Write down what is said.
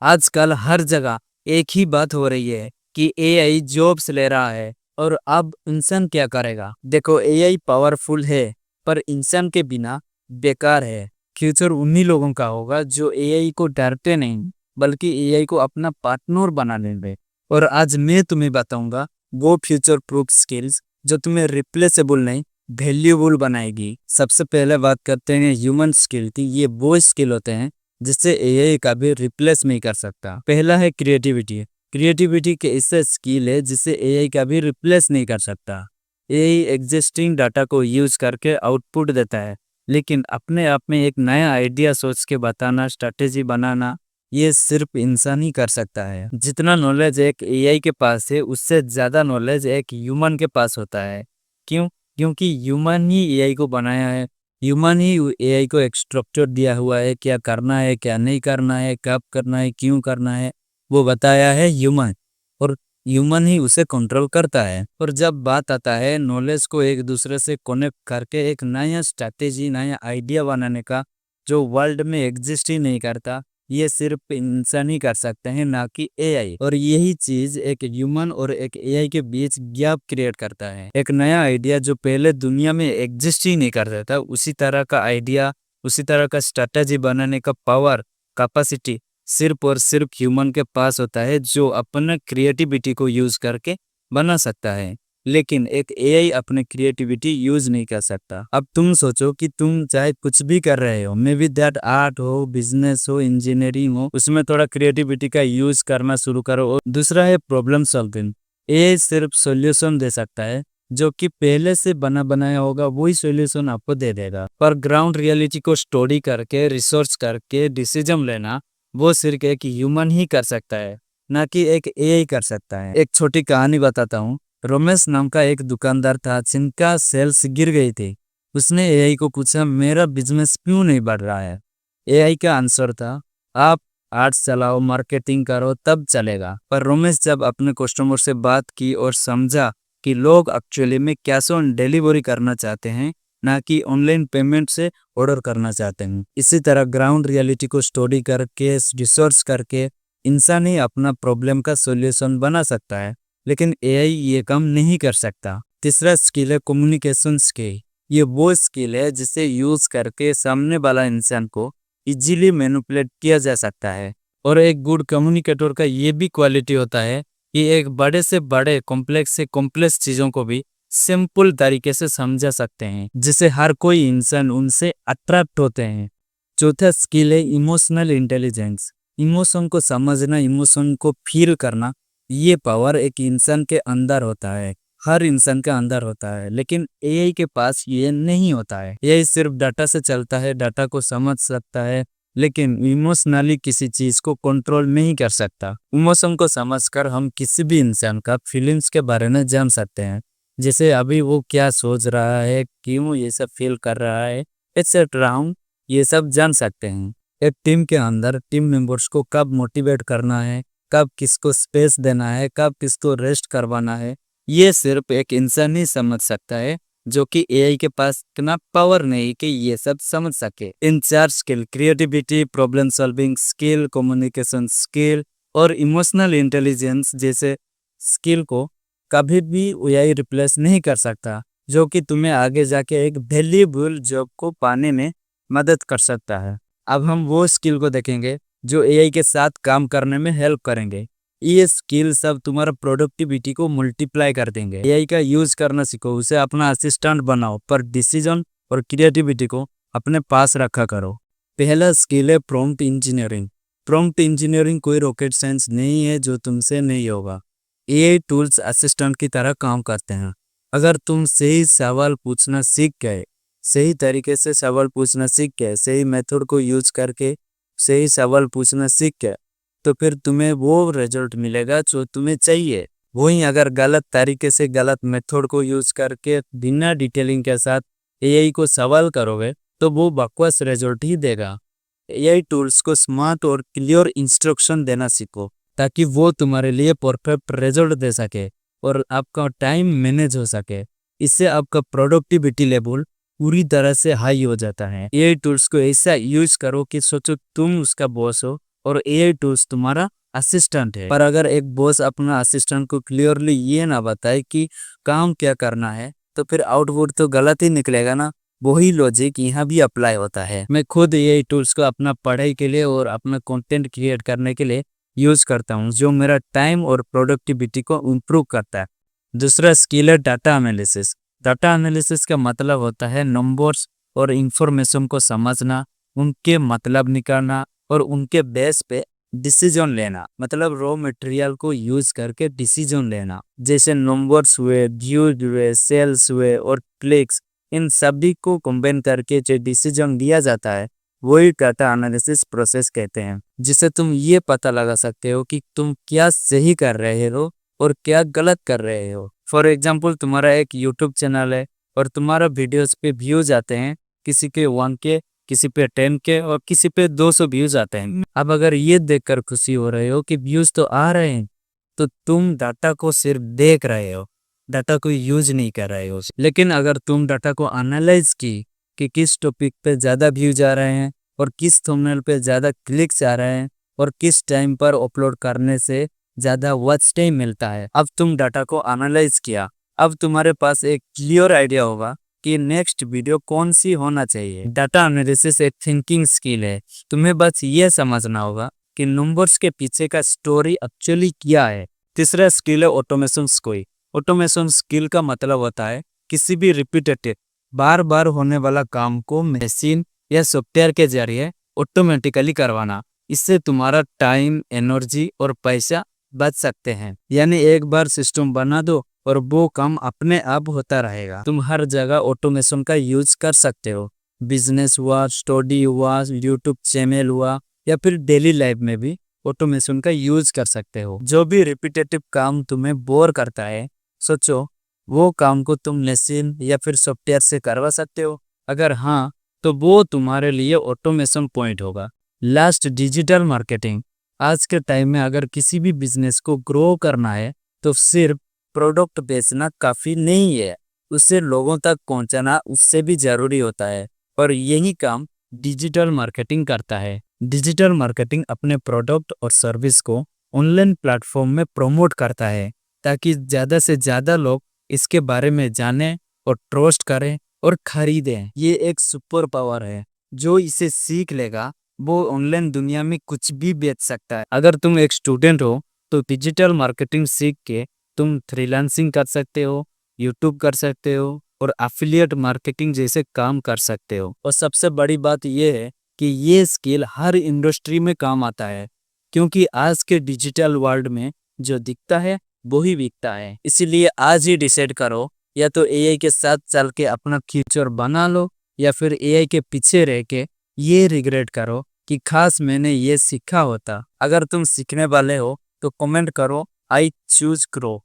आजकल हर जगह एक ही बात हो रही है कि एआई जॉब्स ले रहा है और अब इंसान क्या करेगा। देखो, एआई पावरफुल है पर इंसान के बिना बेकार है। फ्यूचर उन्हीं लोगों का होगा जो एआई को डरते नहीं बल्कि एआई को अपना पार्टनर बना लेंगे। और आज मैं तुम्हें बताऊंगा वो फ्यूचर प्रूफ स्किल्स जो तुम्हें रिप्लेसेबल नहीं वैल्यूबल बनाएगी। सबसे पहले बात करते हैं ह्यूमन स्किल की। ये वो स्किल होते हैं जिससे एआई का भी रिप्लेस नहीं कर सकता। पहला है क्रिएटिविटी। क्रिएटिविटी के ऐसे स्किल है जिसे एआई का भी रिप्लेस नहीं कर सकता। एआई एग्जिस्टिंग डाटा को यूज करके आउटपुट देता है, लेकिन अपने आप में एक नया आइडिया सोच के बताना, स्ट्रैटेजी बनाना, ये सिर्फ इंसान ही कर सकता है। जितना नॉलेज एक एआई के पास है उससे ज्यादा नॉलेज एक ह्यूमन के पास होता है। क्यों? क्योंकि ह्यूमन ही एआई को बनाया है। ह्यूमन ही एआई को एक स्ट्रक्चर दिया हुआ है, क्या करना है क्या नहीं करना है, कब करना है क्यों करना है, वो बताया है ह्यूमन। और ह्यूमन ही उसे कंट्रोल करता है। और जब बात आता है नॉलेज को एक दूसरे से कनेक्ट करके एक नया स्ट्रैटेजी, नया आइडिया बनाने का, जो वर्ल्ड में एग्जिस्ट ही नहीं करता, ये सिर्फ इंसान ही कर सकते हैं, ना कि एआई। और यही चीज एक ह्यूमन और एक एआई के बीच गैप क्रिएट करता है। एक नया आइडिया जो पहले दुनिया में एग्जिस्ट ही नहीं करता था, उसी तरह का आइडिया, उसी तरह का स्ट्रैटेजी बनाने का पावर, कैपेसिटी सिर्फ और सिर्फ ह्यूमन के पास होता है, जो अपने क्रिएटिविटी को यूज करके बना सकता है। लेकिन एक एआई अपने क्रिएटिविटी यूज नहीं कर सकता। अब तुम सोचो कि तुम चाहे कुछ भी कर रहे हो, मे बी दैट आर्ट हो, बिजनेस हो, इंजीनियरिंग हो, उसमें थोड़ा क्रिएटिविटी का यूज करना शुरू करो। और दूसरा है प्रॉब्लम सॉल्विंग। एआई सिर्फ सॉल्यूशन दे सकता है, जो कि पहले से बना बनाया होगा वही सॉल्यूशन आपको दे देगा। पर ग्राउंड रियलिटी को स्टडी करके, रिसर्च करके डिसीजन लेना, वो सिर्फ एक ह्यूमन ही कर सकता है, ना कि एक एआई कर सकता है। एक छोटी कहानी बताता हूँ। रमेश नाम का एक दुकानदार था जिनका सेल्स गिर गई थी। उसने एआई को पूछा, मेरा बिजनेस क्यों नहीं बढ़ रहा है? एआई का आंसर था, आप आर्ट्स चलाओ, मार्केटिंग करो, तब चलेगा। पर रमेश जब अपने कस्टमर से बात की और समझा कि लोग एक्चुअली में कैश ऑन डिलीवरी करना चाहते हैं, ना कि ऑनलाइन पेमेंट से ऑर्डर करना चाहते हैं। इसी तरह ग्राउंड रियलिटी को स्टडी करके, रिसर्च करके इंसान ही अपना प्रॉब्लम का सॉल्यूशन बना सकता है, लेकिन एआई ये काम नहीं कर सकता। तीसरा स्किल है कम्युनिकेशन स्किल। ये वो स्किल है जिसे यूज करके सामने वाला इंसान को इजीली मैनिपुलेट किया जा सकता है। और एक गुड कम्युनिकेटर का ये भी क्वालिटी होता है कि एक बड़े से बड़े, कॉम्प्लेक्स से कॉम्प्लेक्स चीजों को भी सिंपल तरीके से समझा सकते हैं, जिसे हर कोई इंसान उनसे अट्रैक्ट होते हैं। चौथा स्किल है इमोशनल इंटेलिजेंस। इमोशन को समझना, इमोशन को फील करना, ये पावर एक इंसान के अंदर होता है, हर इंसान के अंदर होता है। लेकिन एआई के पास ये नहीं होता है। एआई सिर्फ डाटा से चलता है, डाटा को समझ सकता है, लेकिन इमोशनली किसी चीज को कंट्रोल नहीं कर सकता। इमोशन को समझकर हम किसी भी इंसान का फीलिंग्स के बारे में जान सकते हैं, जैसे अभी वो क्या सोच रहा है, क्यों ये सब फील कर रहा है, एक्सेट्रा। हम ये सब जान सकते हैं। एक टीम के अंदर टीम मेंबर्स को कब मोटिवेट करना है, कब किसको स्पेस देना है, कब किसको रेस्ट करवाना है, ये सिर्फ एक इंसान ही समझ सकता है, जो कि एआई के पास इतना पावर नहीं कि ये सब समझ सके। इन चार skill, creativity, problem solving skill, communication skill और इमोशनल इंटेलिजेंस जैसे स्किल को कभी भी एआई रिप्लेस नहीं कर सकता, जो कि तुम्हें आगे जाके एक वैल्यूएबल जॉब को पाने में मदद कर सकता है। अब हम वो स्किल को देखेंगे जो एआई के साथ काम करने में हेल्प करेंगे। ये स्किल सब तुम्हारा प्रोडक्टिविटी को मल्टीप्लाई कर देंगे। एआई का यूज करना सीखो, उसे अपना असिस्टेंट बनाओ, पर डिसीजन और क्रिएटिविटी को अपने पास रखा करो। पहला स्किल है प्रॉम्प्ट इंजीनियरिंग। प्रॉम्प्ट इंजीनियरिंग कोई रॉकेट साइंस नहीं है जो तुमसे नहीं होगा। एआई टूल्स असिस्टेंट की तरह काम करते हैं। अगर तुम सही सवाल पूछना सीख गए, सही तरीके से सवाल पूछना सीख गए, सही मेथड को यूज करके सही सवाल पूछना सीख गए, तो फिर तुम्हें वो रिजल्ट मिलेगा जो तुम्हें चाहिए। वहीं अगर गलत तरीके से, गलत मेथड को यूज करके, बिना डिटेलिंग के साथ एआई को सवाल करोगे, तो वो बकवास रिजल्ट ही देगा। एआई टूल्स को स्मार्ट और क्लियर इंस्ट्रक्शन देना सीखो, ताकि वो तुम्हारे लिए परफेक्ट रिजल्ट दे सके और आपका टाइम मैनेज हो सके। इससे आपका प्रोडक्टिविटी लेवल पूरी तरह से हाई हो जाता है। एआई टूल्स को ऐसा यूज करो कि सोचो तुम उसका बॉस हो और एआई टूल्स तुम्हारा असिस्टेंट है। पर अगर एक बॉस अपना असिस्टेंट को क्लियरली ये ना बताए कि काम क्या करना है, तो फिर आउटपुट तो गलत ही निकलेगा ना। वही लॉजिक यहाँ भी अप्लाई होता है। मैं खुद एआई टूल्स को अपना पढ़ाई के लिए और अपना कंटेंट क्रिएट करने के लिए यूज करता हूँ, जो मेरा टाइम और प्रोडक्टिविटी को इम्प्रूव करता है। दूसरा स्किल है डाटा एनालिसिस। डाटा एनालिसिस का मतलब होता है नंबर्स और इंफॉर्मेशन को समझना, उनके मतलब निकालना और उनके बेस पे डिसीजन लेना। मतलब रॉ मटेरियल को यूज करके डिसीजन लेना, जैसे नंबर्स हुए, व्यूज हुए, सेल्स हुए और क्लिक्स, इन सभी को कंबाइन करके जो डिसीजन लिया जाता है वही डाटा एनालिसिस प्रोसेस कहते हैं, जिससे तुम ये पता लगा सकते हो कि तुम क्या सही कर रहे हो और क्या गलत कर रहे हो। फॉर एग्जाम्पल, तुम्हारा एक यूट्यूब चैनल है और तुम्हारा वीडियोस पे व्यूज आते हैं, किसी के 1K, किसी पे 10K और किसी पे 200 व्यूज आते हैं। अब अगर ये देखकर खुशी हो रहे हो कि व्यूज तो आ रहे हैं, तो तुम डाटा को सिर्फ देख रहे हो, डाटा को यूज नहीं कर रहे हो। लेकिन अगर तुम डाटा को एनालाइज की कि किस टॉपिक पे ज्यादा व्यूज आ रहे हैं और किस थंबनेल पे ज्यादा क्लिक्स आ रहे हैं और किस टाइम पर अपलोड करने से ज्यादा वॉच टाइम मिलता है, अब तुम डाटा को एनालाइज किया, अब तुम्हारे पास एक क्लियर आइडिया होगा कि नेक्स्ट वीडियो कौन सी होना चाहिए। डाटा एनालिसिस एक थिंकिंग स्किल है। तुम्हें बस ये समझना होगा कि नंबर्स के पीछे का स्टोरी एक्चुअली क्या है। तीसरा स्किल है ऑटोमेशन स्किल। ऑटोमेशन स्किल का मतलब होता है किसी भी रिपीटेटिव, बार बार होने वाला काम को मशीन या सॉफ्टवेयर के जरिए ऑटोमेटिकली करवाना। इससे तुम्हारा टाइम, एनर्जी और पैसा बच सकते हैं। यानी एक बार सिस्टम बना दो और वो काम अपने आप होता रहेगा। तुम हर जगह ऑटोमेशन का यूज कर सकते हो। बिजनेस हुआ, स्टडी हुआ, यूट्यूब चैनल हुआ या फिर डेली लाइफ में भी ऑटोमेशन का यूज कर सकते हो। जो भी रिपीटेटिव काम तुम्हें बोर करता है, सोचो वो काम को तुम मशीन या फिर सॉफ्टवेयर से करवा सकते हो। अगर हाँ, तो वो तुम्हारे लिए ऑटोमेशन पॉइंट होगा। Last, digital marketing. आज के टाइम में अगर किसी भी बिजनेस को ग्रो करना है तो सिर्फ प्रोडक्ट बेचना काफी नहीं है, उससे लोगों तक पहुंचाना उससे भी जरूरी होता है। और यही काम डिजिटल मार्केटिंग करता है। डिजिटल मार्केटिंग अपने प्रोडक्ट और सर्विस को ऑनलाइन प्लेटफॉर्म में प्रमोट करता है, ताकि ज़्यादा से ज़्यादा लोग इसके बारे में जानें और ट्रस्ट करें और खरीदें। ये एक सुपर पावर है। जो इसे सीख लेगा वो ऑनलाइन दुनिया में कुछ भी बेच सकता है। अगर तुम एक स्टूडेंट हो तो डिजिटल मार्केटिंग सीख के तुम फ्रीलांसिंग कर सकते हो, यूट्यूब कर सकते हो और एफिलिएट मार्केटिंग जैसे काम कर सकते हो। और सबसे बड़ी बात यह है कि ये स्किल हर इंडस्ट्री में काम आता है, क्योंकि आज के डिजिटल वर्ल्ड में जो दिखता है वही बिकता है। इसीलिए आज ही डिसाइड करो, या तो एआई के साथ चल के अपना फ्यूचर बना लो, या फिर एआई के पीछे रह के ये रिग्रेट करो कि खास मैंने ये सीखा होता। अगर तुम सीखने वाले हो तो कमेंट करो, आई चूज ग्रो।